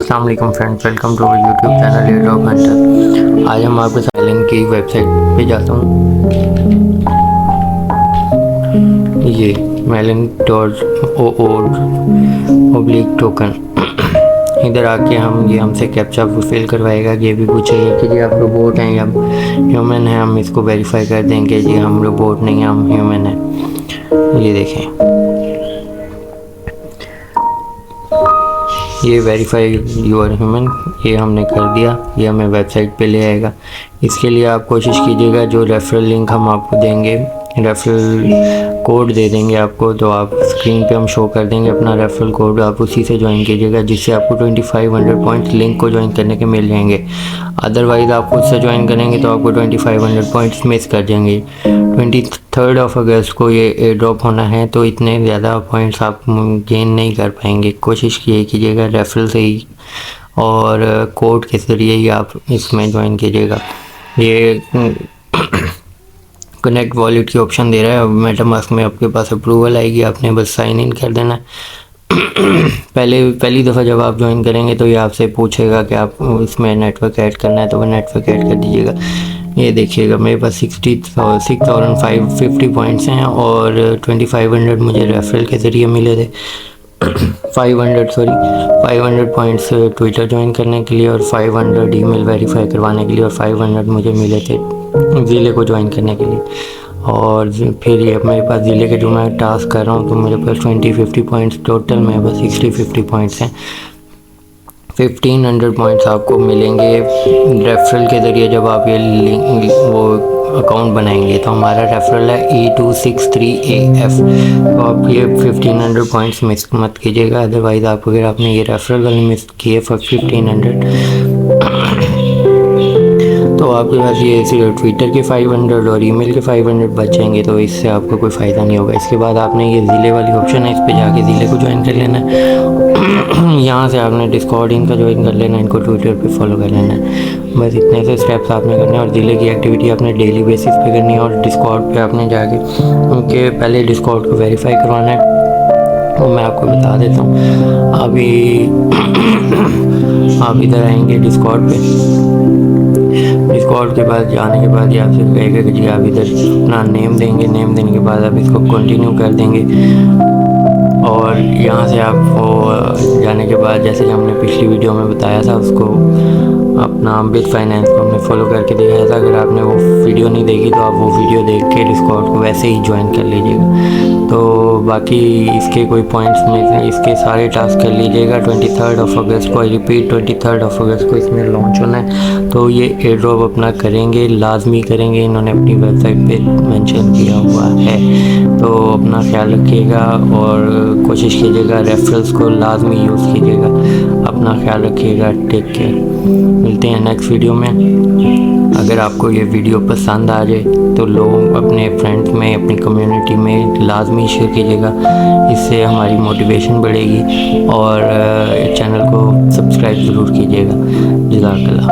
अस्सलाम वालेकुम friends, welcome to our YouTube channel Airdrop Hunter. आज हम आपके साथ मेलन की वेबसाइट पे जाता हूँ। ये melon.oo/टोकन इधर आके ये हमसे कैप्चा फिल करवाएगा। ये भी पूछेगा कि जी आप रोबोट हैं या ह्यूमन हैं। हम इसको वेरीफाई कर देंगे जी हम रोबोट नहीं हैं, हम ह्यूमन हैं। ये देखें, ये वेरीफाई यू आर ह्यूमन, ये हमने कर दिया। ये हमें वेबसाइट पे ले आएगा। इसके लिए आप कोशिश कीजिएगा, जो रेफरल लिंक हम आपको देंगे, रेफरल कोड दे देंगे आपको, तो आप स्क्रीन पे हम शो कर देंगे अपना रेफरल कोड, आप उसी से ज्वाइन कीजिएगा, जिससे आपको 2500 पॉइंट्स लिंक को ज्वाइन करने के मिल जाएंगे। अदरवाइज़ आप खुद से ज्वाइन करेंगे तो आपको 2500 पॉइंट्स मिस कर जाएंगे। 23 अगस्त को ये एयर ड्रॉप होना है, तो इतने ज़्यादा पॉइंट्स आप गेन नहीं कर पाएंगे। कोशिश कीजिएगा रेफरल से ही और कोड के ज़रिए ही आप इसमें ज्वाइन कीजिएगा। ये कनेक्ट वॉलेट की ऑप्शन दे रहा है। अब मेटामास्क में आपके पास अप्रूवल आएगी, आपने बस साइन इन कर देना है। पहली दफ़ा जब आप ज्वाइन करेंगे तो ये आपसे पूछेगा कि आप इसमें नेटवर्क ऐड करना है, तो वो नेटवर्क ऐड कर दीजिएगा। ये देखिएगा, मेरे पास 6550 पॉइंट्स हैं और 2500 मुझे रेफरल के ज़रिए मिले थे। 500 पॉइंट्स ट्विटर ज्वाइन करने के लिए और 500 ईमेल वेरीफाई करवाने के लिए, और 500 मुझे मिले थे ज़िले को ज्वाइन करने के लिए। और फिर ये मेरे पास ज़िले के जो मैं टास्क कर रहा हूँ, तो मेरे पास 2050 पॉइंट्स टोटल, मेरे पास 6050 पॉइंट्स हैं। 1500 पॉइंट्स आपको मिलेंगे रेफरल के ज़रिए जब आप ये लिंक वो अकाउंट बनाएंगे। तो हमारा रेफरल है E263AF। तो आप ये 1500 पॉइंट्स मिस मत कीजिएगा, अदरवाइज़ आप अगर आपने ये रेफरल वाले मिस किए 1500, तो आपके पास ये ट्विटर के 500 और ईमेल के 500 बच जाएंगे। तो इससे आपको कोई फ़ायदा नहीं होगा। इसके बाद आपने ये ज़िले वाली ऑप्शन है, इस पर जाके ज़िले को ज्वाइन कर लेना है। यहाँ से आपने डिस्कॉर्ड इनका ज्वाइन कर लेना है, इनको ट्विटर पे फॉलो कर लेना है। बस इतने से स्टेप्स आपने करने हैं। और ज़िले की एक्टिविटी आपने डेली बेसिस पे करनी है। और डिस्कॉर्ड पे आपने जाके उनके पहले डिस्कॉर्ड को वेरीफाई करवाना है। तो मैं आपको बता देता हूँ, अभी आप इधर आएंगे डिस्कॉर्ड पे। डिस्कॉर्ड के बाद जाने के बाद ये आपसे कहेगा कि जी आप इधर अपना नेम देंगे। नेम देने के बाद आप इसको कंटिन्यू कर देंगे। और यहाँ से आपको जाने के बाद, जैसे कि हमने पिछली वीडियो में बताया था, उसको अपना बिट फाइनेंस को हमने फॉलो करके दिखाया था। अगर आपने वो वीडियो नहीं देखी तो आप वो वीडियो देख के डिस्कॉर्ड को वैसे ही ज्वाइन कर लीजिएगा। तो बाकी इसके कोई पॉइंट्स में इसके सारे टास्क कर लीजिएगा। 23 अगस्त को, आई रिपीट 23 अगस्त को इसमें लॉन्च होना है। तो ये एयर ड्रॉप अपना करेंगे, लाजमी करेंगे, इन्होंने अपनी वेबसाइट पे मेंशन किया हुआ है। तो अपना ख्याल रखिएगा और कोशिश कीजिएगा रेफरल्स को लाजमी यूज़ कीजिएगा। अपना ख्याल रखिएगा। Take care. मिलते हैं नेक्स्ट वीडियो में। अगर आपको ये वीडियो पसंद आ जाए तो लोग अपने फ्रेंड्स में, अपनी कम्युनिटी में लाजमी शेयर कीजिएगा। इससे हमारी मोटिवेशन बढ़ेगी। और चैनल को सब्सक्राइब ज़रूर कीजिएगा। जज़ाकल्लाह।